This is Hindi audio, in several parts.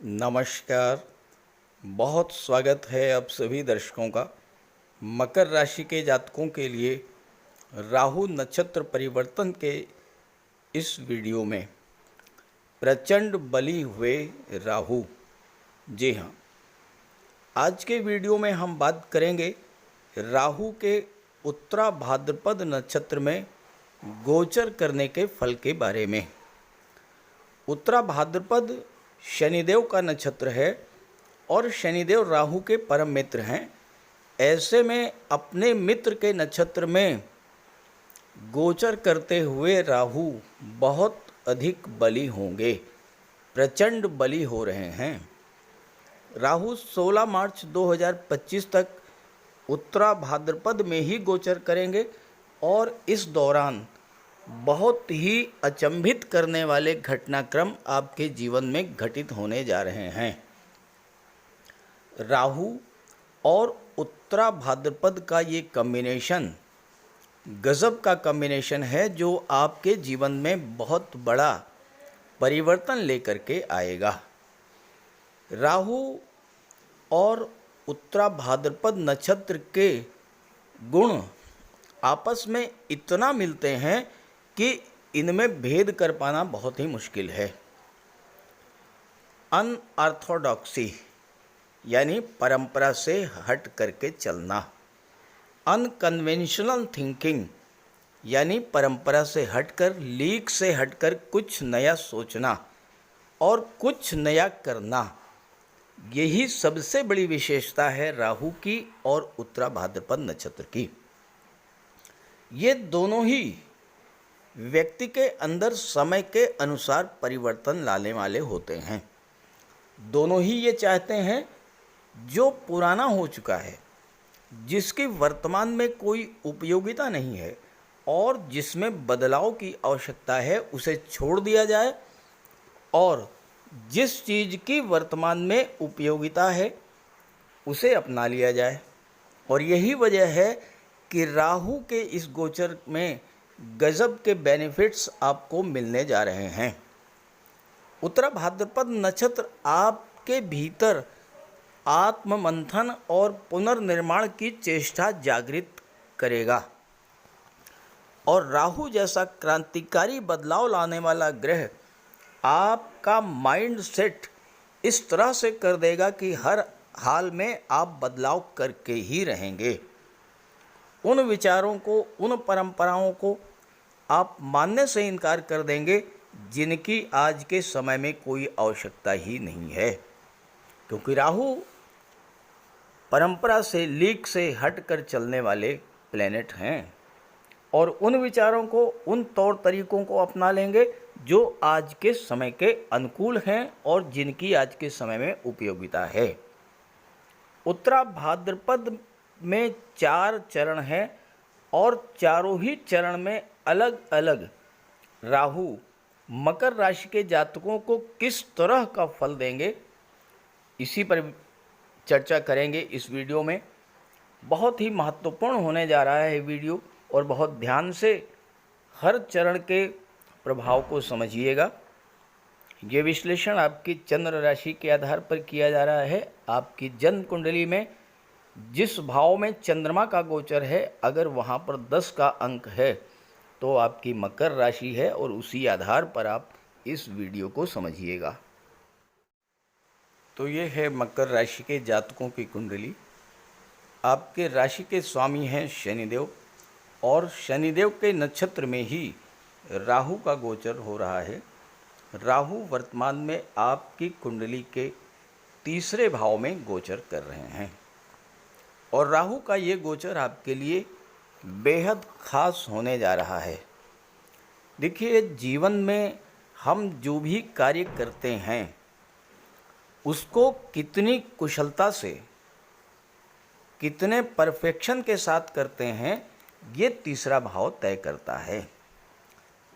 नमस्कार। बहुत स्वागत है आप सभी दर्शकों का मकर राशि के जातकों के लिए राहु नक्षत्र परिवर्तन के इस वीडियो में। प्रचंड बली हुए राहु। जी हाँ, आज के वीडियो में हम बात करेंगे राहु के उत्तरा भाद्रपद नक्षत्र में गोचर करने के फल के बारे में। उत्तरा भाद्रपद शनिदेव का नक्षत्र है और शनिदेव राहु के परम मित्र हैं। ऐसे में अपने मित्र के नक्षत्र में गोचर करते हुए राहु बहुत अधिक बली होंगे, प्रचंड बली हो रहे हैं। राहु 16 मार्च 2025 तक उत्तरा भाद्रपद में ही गोचर करेंगे और इस दौरान बहुत ही अचंभित करने वाले घटनाक्रम आपके जीवन में घटित होने जा रहे हैं। राहु और उत्तरा भाद्रपद का ये कॉम्बिनेशन गजब का कॉम्बिनेशन है, जो आपके जीवन में बहुत बड़ा परिवर्तन लेकर के आएगा। राहु और उत्तरा भाद्रपद नक्षत्र के गुण आपस में इतना मिलते हैं कि इनमें भेद कर पाना बहुत ही मुश्किल है। अनऑर्थोडॉक्सी यानी परंपरा से हट करके चलना, अनकन्वेंशनल थिंकिंग यानी परंपरा से हटकर, लीक से हटकर कुछ नया सोचना और कुछ नया करना, यही सबसे बड़ी विशेषता है राहु की और उत्तरा भाद्रपद नक्षत्र की। ये दोनों ही व्यक्ति के अंदर समय के अनुसार परिवर्तन लाने वाले होते हैं। दोनों ही ये चाहते हैं जो पुराना हो चुका है, जिसकी वर्तमान में कोई उपयोगिता नहीं है और जिसमें बदलाव की आवश्यकता है, उसे छोड़ दिया जाए और जिस चीज़ की वर्तमान में उपयोगिता है उसे अपना लिया जाए। और यही वजह है कि राहु के इस गोचर में गजब के बेनिफिट्स आपको मिलने जा रहे हैं। उत्तरा भाद्रपद नक्षत्र आपके भीतर आत्ममंथन और पुनर्निर्माण की चेष्टा जागृत करेगा और राहु जैसा क्रांतिकारी बदलाव लाने वाला ग्रह आपका माइंड सेट इस तरह से कर देगा कि हर हाल में आप बदलाव करके ही रहेंगे। उन विचारों को, उन परंपराओं को आप मानने से इनकार कर देंगे जिनकी आज के समय में कोई आवश्यकता ही नहीं है, क्योंकि राहु परंपरा से, लीक से हटकर चलने वाले प्लेनेट हैं और उन विचारों को, उन तौर तरीकों को अपना लेंगे जो आज के समय के अनुकूल हैं और जिनकी आज के समय में उपयोगिता है। उत्तरा भाद्रपद में 4 चरण हैं और चारों ही चरण में अलग अलग राहु मकर राशि के जातकों को किस तरह का फल देंगे, इसी पर चर्चा करेंगे इस वीडियो में। बहुत ही महत्वपूर्ण होने जा रहा है वीडियो और बहुत ध्यान से हर चरण के प्रभाव को समझिएगा। ये विश्लेषण आपकी चंद्र राशि के आधार पर किया जा रहा है। आपकी जन्म कुंडली में जिस भाव में चंद्रमा का गोचर है, अगर वहाँ पर 10 का अंक है तो आपकी मकर राशि है और उसी आधार पर आप इस वीडियो को समझिएगा। तो ये है मकर राशि के जातकों की कुंडली। आपके राशि के स्वामी हैं शनिदेव और शनिदेव के नक्षत्र में ही राहु का गोचर हो रहा है। राहु वर्तमान में आपकी कुंडली के तीसरे भाव में गोचर कर रहे हैं और राहु का ये गोचर आपके लिए बेहद खास होने जा रहा है। देखिए, जीवन में हम जो भी कार्य करते हैं उसको कितनी कुशलता से, कितने परफेक्शन के साथ करते हैं, ये तीसरा भाव तय करता है।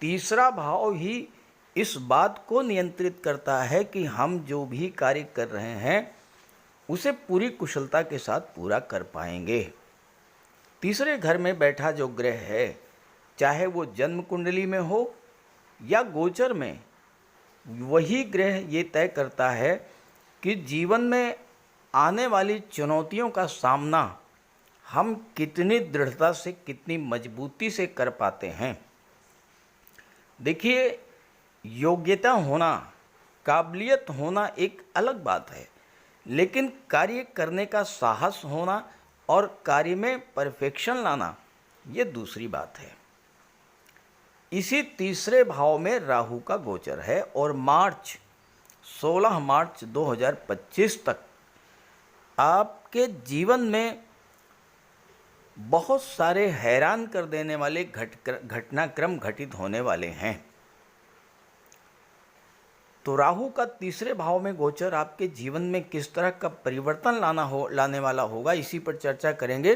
तीसरा भाव ही इस बात को नियंत्रित करता है कि हम जो भी कार्य कर रहे हैं उसे पूरी कुशलता के साथ पूरा कर पाएंगे। तीसरे घर में बैठा जो ग्रह है, चाहे वो जन्म कुंडली में हो या गोचर में, वही ग्रह ये तय करता है कि जीवन में आने वाली चुनौतियों का सामना हम कितनी दृढ़ता से, कितनी मजबूती से कर पाते हैं। देखिए, योग्यता होना, काबिलियत होना एक अलग बात है, लेकिन कार्य करने का साहस होना और कार्य में परफेक्शन लाना ये दूसरी बात है। इसी तीसरे भाव में राहु का गोचर है और 16 मार्च 2025 तक आपके जीवन में बहुत सारे हैरान कर देने वाले घटनाक्रम घटित होने वाले हैं। तो राहु का तीसरे भाव में गोचर आपके जीवन में किस तरह का परिवर्तन लाने वाला होगा, इसी पर चर्चा करेंगे।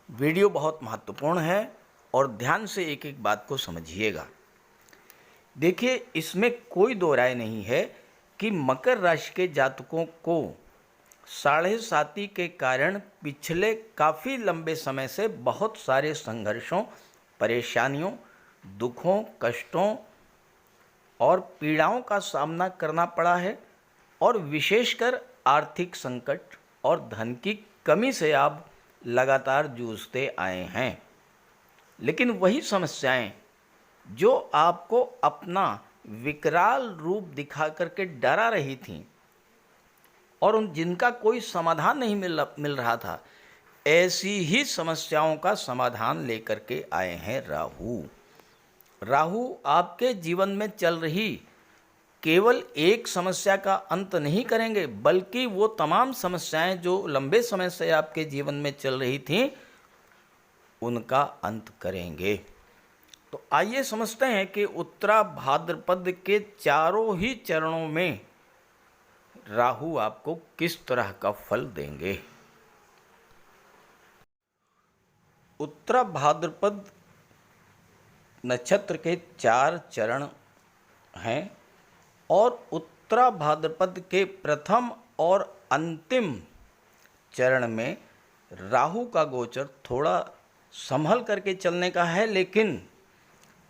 वीडियो बहुत महत्वपूर्ण है और ध्यान से एक एक बात को समझिएगा। देखिए, इसमें कोई दो राय नहीं है कि मकर राशि के जातकों को 7.5 के कारण पिछले काफ़ी लंबे समय से बहुत सारे संघर्षों, परेशानियों, दुखों, कष्टों और पीड़ाओं का सामना करना पड़ा है और विशेषकर आर्थिक संकट और धन की कमी से आप लगातार जूझते आए हैं। लेकिन वही समस्याएं जो आपको अपना विकराल रूप दिखा करके डरा रही थीं और जिनका कोई समाधान नहीं मिल रहा था, ऐसी ही समस्याओं का समाधान लेकर के आए हैं राहु। राहु आपके जीवन में चल रही केवल एक समस्या का अंत नहीं करेंगे, बल्कि वो तमाम समस्याएं जो लंबे समय से आपके जीवन में चल रही थीं, उनका अंत करेंगे। तो आइए समझते हैं कि उत्तरा भाद्रपद के चारों ही चरणों में राहु आपको किस तरह का फल देंगे। उत्तरा भाद्रपद नक्षत्र के 4 चरण हैं और उत्तरा भाद्रपद के प्रथम और अंतिम चरण में राहु का गोचर थोड़ा संभल करके चलने का है, लेकिन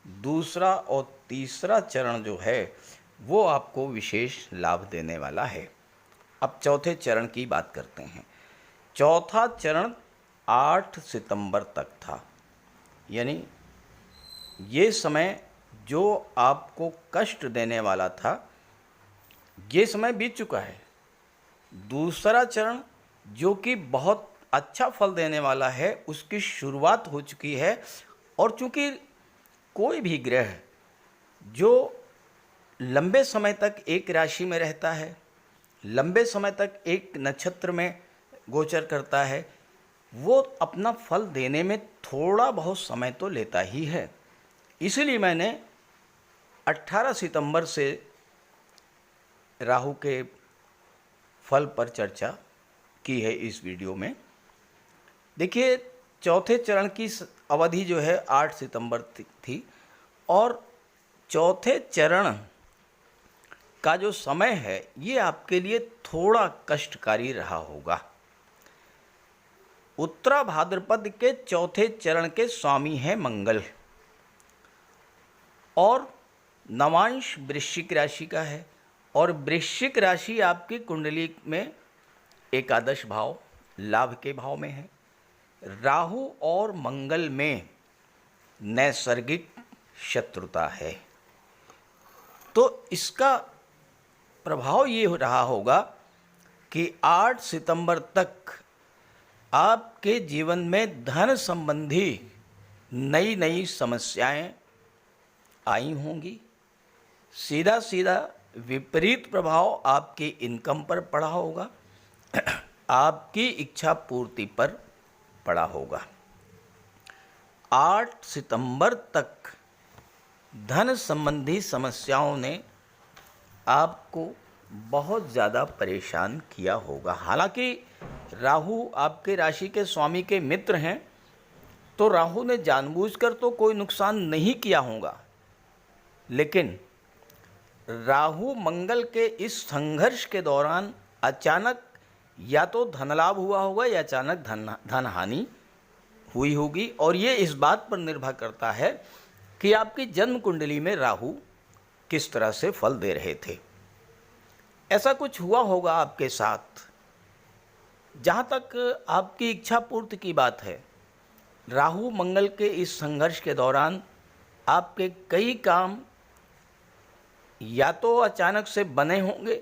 दूसरा और तीसरा चरण जो है वो आपको विशेष लाभ देने वाला है। अब चौथे चरण की बात करते हैं। चौथा चरण 8 सितंबर तक था, यानी ये समय जो आपको कष्ट देने वाला था, ये समय बीत चुका है। दूसरा चरण जो कि बहुत अच्छा फल देने वाला है, उसकी शुरुआत हो चुकी है। और चूंकि कोई भी ग्रह जो लंबे समय तक एक राशि में रहता है, लंबे समय तक एक नक्षत्र में गोचर करता है, वो अपना फल देने में थोड़ा बहुत समय तो लेता ही है। इसलिए मैंने 18 सितंबर से राहु के फल पर चर्चा की है इस वीडियो में। देखिए, चौथे चरण की अवधि जो है 8 सितंबर थी और चौथे चरण का जो समय है ये आपके लिए थोड़ा कष्टकारी रहा होगा। उत्तरा भाद्रपद के चौथे चरण के स्वामी हैं मंगल और नवांश वृश्चिक राशि का है और वृश्चिक राशि आपकी कुंडली में एकादश भाव, लाभ के भाव में है। राहु और मंगल में नैसर्गिक शत्रुता है, तो इसका प्रभाव ये रहा होगा कि 8 सितंबर तक आपके जीवन में धन संबंधी नई नई समस्याएं आई होंगी। सीधा सीधा विपरीत प्रभाव आपकी इनकम पर पड़ा होगा, आपकी इच्छा पूर्ति पर पड़ा होगा। 8 सितंबर तक धन संबंधी समस्याओं ने आपको बहुत ज़्यादा परेशान किया होगा। हालांकि राहु आपके राशि के स्वामी के मित्र हैं, तो राहु ने जानबूझकर तो कोई नुकसान नहीं किया होगा, लेकिन राहु मंगल के इस संघर्ष के दौरान अचानक या तो धन लाभ हुआ होगा या अचानक धन हानि हुई होगी। और ये इस बात पर निर्भर करता है कि आपकी जन्म कुंडली में राहु किस तरह से फल दे रहे थे। ऐसा कुछ हुआ होगा आपके साथ। जहाँ तक आपकी इच्छा पूर्ति की बात है, राहु मंगल के इस संघर्ष के दौरान आपके कई काम या तो अचानक से बने होंगे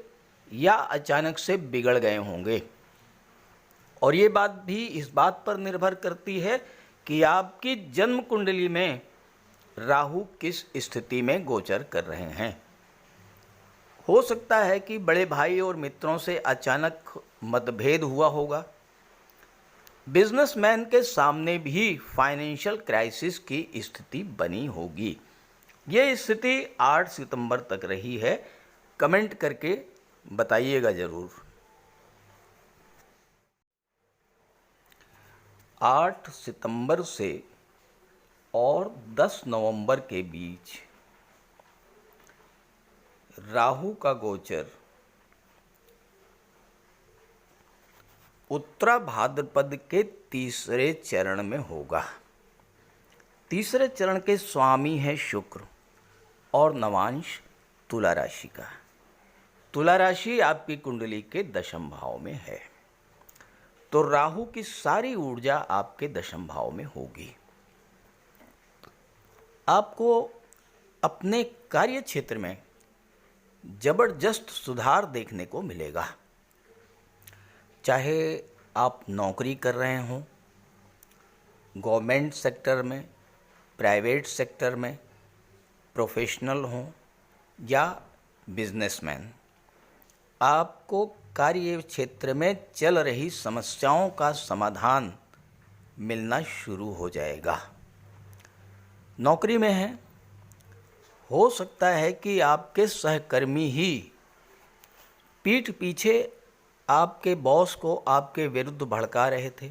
या अचानक से बिगड़ गए होंगे। और ये बात भी इस बात पर निर्भर करती है कि आपकी जन्म कुंडली में राहु किस स्थिति में गोचर कर रहे हैं। हो सकता है कि बड़े भाई और मित्रों से अचानक मतभेद हुआ होगा। बिजनेसमैन के सामने भी फाइनेंशियल क्राइसिस की स्थिति बनी होगी। ये स्थिति 8 सितंबर तक रही है। कमेंट करके बताइएगा ज़रूर। 8 सितंबर से और 10 नवंबर के बीच राहु का गोचर उत्तरा भाद्रपद के तीसरे चरण में होगा। तीसरे चरण के स्वामी है शुक्र और नवांश तुला राशि का। तुला राशि आपकी कुंडली के दशम भाव में है, तो राहु की सारी ऊर्जा आपके दशम भाव में होगी। आपको अपने कार्य क्षेत्र में जबरदस्त सुधार देखने को मिलेगा। चाहे आप नौकरी कर रहे हों, गवर्नमेंट सेक्टर में, प्राइवेट सेक्टर में, प्रोफेशनल हों या बिजनेसमैन, आपको कार्य क्षेत्र में चल रही समस्याओं का समाधान मिलना शुरू हो जाएगा। नौकरी में हैं, हो सकता है कि आपके सहकर्मी ही पीठ पीछे आपके बॉस को आपके विरुद्ध भड़का रहे थे,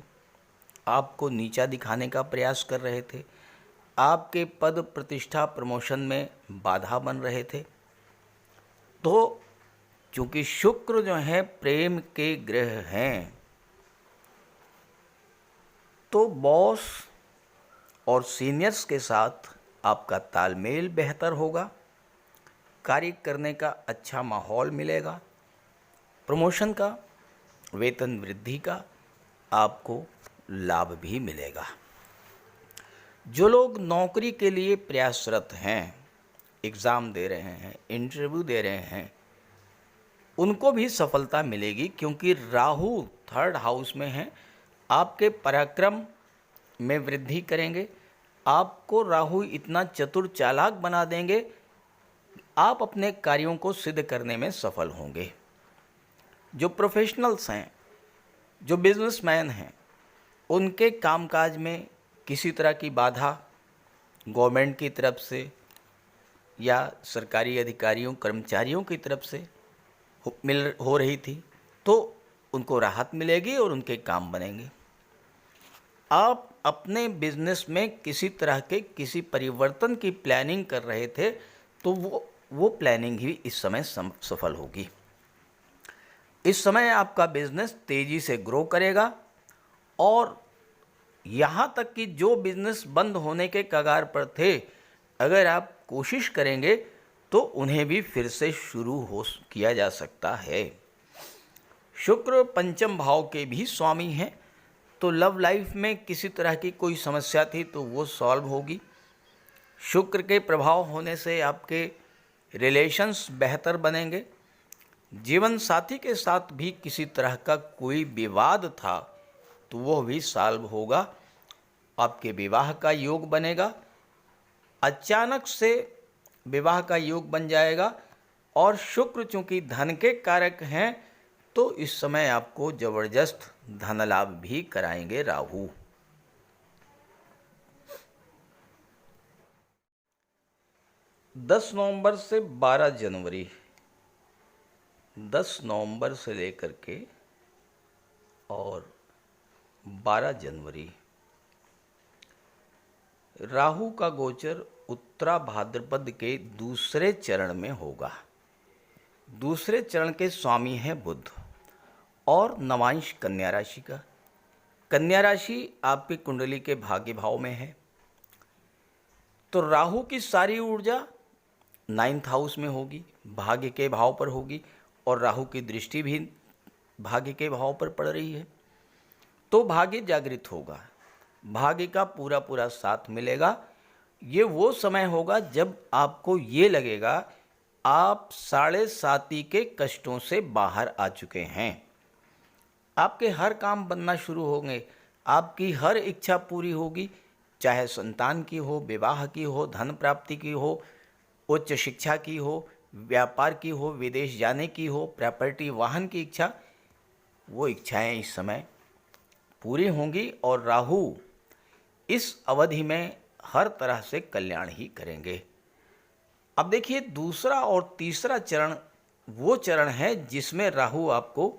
आपको नीचा दिखाने का प्रयास कर रहे थे, आपके पद प्रतिष्ठा प्रमोशन में बाधा बन रहे थे। तो चूँकि शुक्र जो है प्रेम के ग्रह हैं, तो बॉस और सीनियर्स के साथ आपका तालमेल बेहतर होगा, कार्य करने का अच्छा माहौल मिलेगा, प्रमोशन का, वेतन वृद्धि का आपको लाभ भी मिलेगा। जो लोग नौकरी के लिए प्रयासरत हैं, एग्ज़ाम दे रहे हैं, इंटरव्यू दे रहे हैं, उनको भी सफलता मिलेगी, क्योंकि राहु 3rd हाउस में है। आपके पराक्रम में वृद्धि करेंगे। आपको राहु इतना चतुर चालाक बना देंगे, आप अपने कार्यों को सिद्ध करने में सफल होंगे। जो प्रोफेशनल्स हैं, जो बिजनेसमैन हैं, उनके कामकाज में किसी तरह की बाधा गवर्नमेंट की तरफ से या सरकारी अधिकारियों कर्मचारियों की तरफ से हो रही थी, तो उनको राहत मिलेगी और उनके काम बनेंगे। आप अपने बिजनेस में किसी तरह के किसी परिवर्तन की प्लानिंग कर रहे थे, तो वो प्लानिंग ही इस समय सफल होगी। इस समय आपका बिजनेस तेज़ी से ग्रो करेगा और यहाँ तक कि जो बिजनेस बंद होने के कगार पर थे, अगर आप कोशिश करेंगे तो उन्हें भी फिर से शुरू किया जा सकता है। शुक्र पंचम भाव के भी स्वामी हैं, तो लव लाइफ में किसी तरह की कोई समस्या थी तो वो सॉल्व होगी। शुक्र के प्रभाव होने से आपके रिलेशंस बेहतर बनेंगे। जीवन साथी के साथ भी किसी तरह का कोई विवाद था तो वो भी सॉल्व होगा। आपके विवाह का योग बनेगा, अचानक से विवाह का योग बन जाएगा। और शुक्र चूँकि धन के कारक हैं, तो इस समय आपको जबरदस्त धन लाभ भी कराएंगे राहु। दस नवंबर से 12 जनवरी, 10 नवंबर से लेकर के और 12 जनवरी राहु का गोचर उत्तरा भाद्रपद के दूसरे चरण में होगा। दूसरे चरण के स्वामी हैं बुध और नवांश कन्या राशि का। कन्या राशि आपकी कुंडली के भाग्य भाव में है, तो राहु की सारी ऊर्जा 9th हाउस में होगी, भाग्य के भाव पर होगी और राहु की दृष्टि भी भाग्य के भाव पर पड़ रही है, तो भाग्य जागृत होगा, भाग्य का पूरा पूरा साथ मिलेगा। ये वो समय होगा जब आपको ये लगेगा आप 7.5 के कष्टों से बाहर आ चुके हैं। आपके हर काम बनना शुरू होंगे, आपकी हर इच्छा पूरी होगी, चाहे संतान की हो, विवाह की हो, धन प्राप्ति की हो, उच्च शिक्षा की हो, व्यापार की हो, विदेश जाने की हो, प्रॉपर्टी वाहन की इच्छा, वो इच्छाएं इस समय पूरी होंगी और राहु इस अवधि में हर तरह से कल्याण ही करेंगे। अब देखिए, दूसरा और तीसरा चरण वो चरण है जिसमें राहु आपको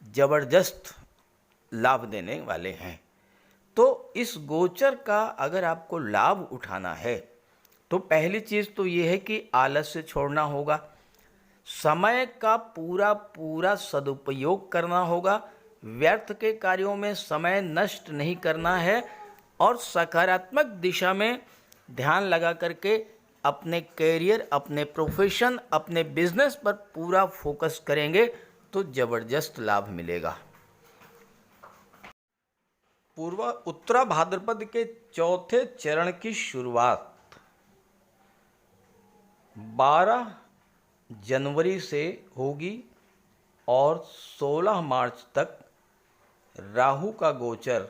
जबरदस्त लाभ देने वाले हैं। तो इस गोचर का अगर आपको लाभ उठाना है तो पहली चीज़ तो ये है कि आलस्य छोड़ना होगा, समय का पूरा पूरा सदुपयोग करना होगा, व्यर्थ के कार्यों में समय नष्ट नहीं करना है और सकारात्मक दिशा में ध्यान लगा करके अपने कैरियर, अपने प्रोफेशन, अपने बिजनेस पर पूरा फोकस करेंगे तो ज़बरदस्त लाभ मिलेगा। उत्तरा भाद्रपद के चौथे चरण की शुरुआत 12 जनवरी से होगी और 16 मार्च तक राहु का गोचर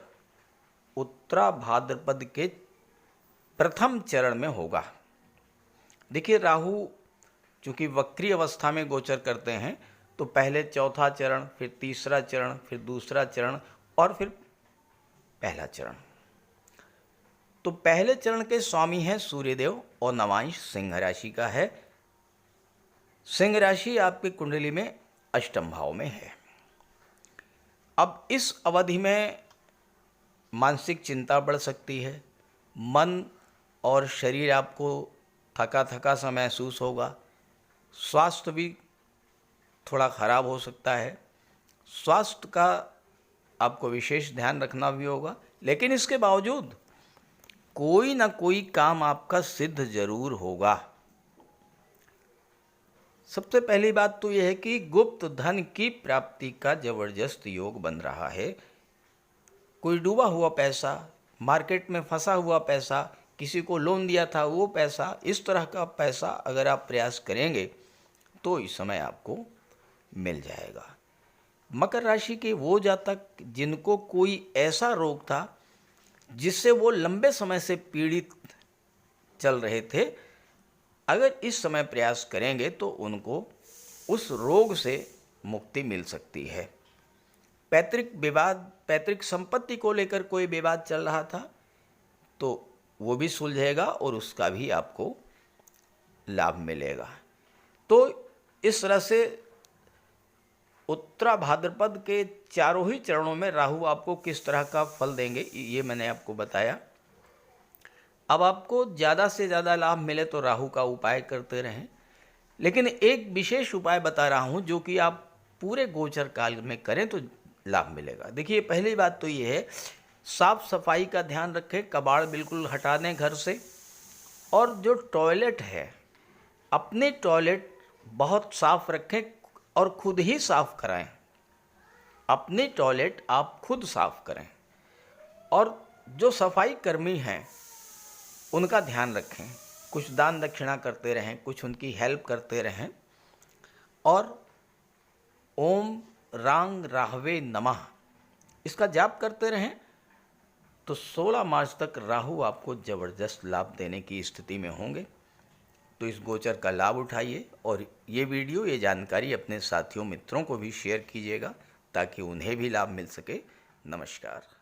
उत्तरा भाद्रपद के प्रथम चरण में होगा। देखिए, राहु चूँकि वक्री अवस्था में गोचर करते हैं तो पहले चौथा चरण, फिर तीसरा चरण, फिर दूसरा चरण और फिर पहला चरण। तो पहले चरण के स्वामी हैं सूर्यदेव और नवांश सिंह राशि का है। सिंह राशि आपकी कुंडली में अष्टम भाव में है। अब इस अवधि में मानसिक चिंता बढ़ सकती है, मन और शरीर आपको थका थका सा महसूस होगा, स्वास्थ्य भी थोड़ा खराब हो सकता है, स्वास्थ्य का आपको विशेष ध्यान रखना भी होगा, लेकिन इसके बावजूद कोई ना कोई काम आपका सिद्ध जरूर होगा। सबसे पहली बात तो यह है कि गुप्त धन की प्राप्ति का जबरदस्त योग बन रहा है। कोई डूबा हुआ पैसा, मार्केट में फंसा हुआ पैसा, किसी को लोन दिया था वो पैसा, इस तरह का पैसा अगर आप प्रयास करेंगे तो इस समय आपको मिल जाएगा। मकर राशि के वो जातक जिनको कोई ऐसा रोग था जिससे वो लंबे समय से पीड़ित चल रहे थे, अगर इस समय प्रयास करेंगे तो उनको उस रोग से मुक्ति मिल सकती है। पैतृक विवाद, पैतृक संपत्ति को लेकर कोई विवाद चल रहा था तो वो भी सुलझेगा और उसका भी आपको लाभ मिलेगा। तो इस तरह से उत्तरा भाद्रपद के चारों ही चरणों में राहु आपको किस तरह का फल देंगे ये मैंने आपको बताया। अब आपको ज़्यादा से ज़्यादा लाभ मिले तो राहु का उपाय करते रहें, लेकिन एक विशेष उपाय बता रहा हूँ जो कि आप पूरे गोचर काल में करें तो लाभ मिलेगा। देखिए, पहली बात तो ये है, साफ सफाई का ध्यान रखें, कबाड़ बिल्कुल हटा दें घर से, और जो टॉयलेट है अपने टॉयलेट बहुत साफ रखें और खुद ही साफ कराएं। अपने टॉयलेट आप खुद साफ करें और जो सफाई कर्मी हैं उनका ध्यान रखें, कुछ दान दक्षिणा करते रहें, कुछ उनकी हेल्प करते रहें और ओम रांग राहवे नमः इसका जाप करते रहें। तो 16 मार्च तक राहु आपको ज़बरदस्त लाभ देने की स्थिति में होंगे। तो इस गोचर का लाभ उठाइए और ये वीडियो, ये जानकारी अपने साथियों मित्रों को भी शेयर कीजिएगा ताकि उन्हें भी लाभ मिल सके। नमस्कार।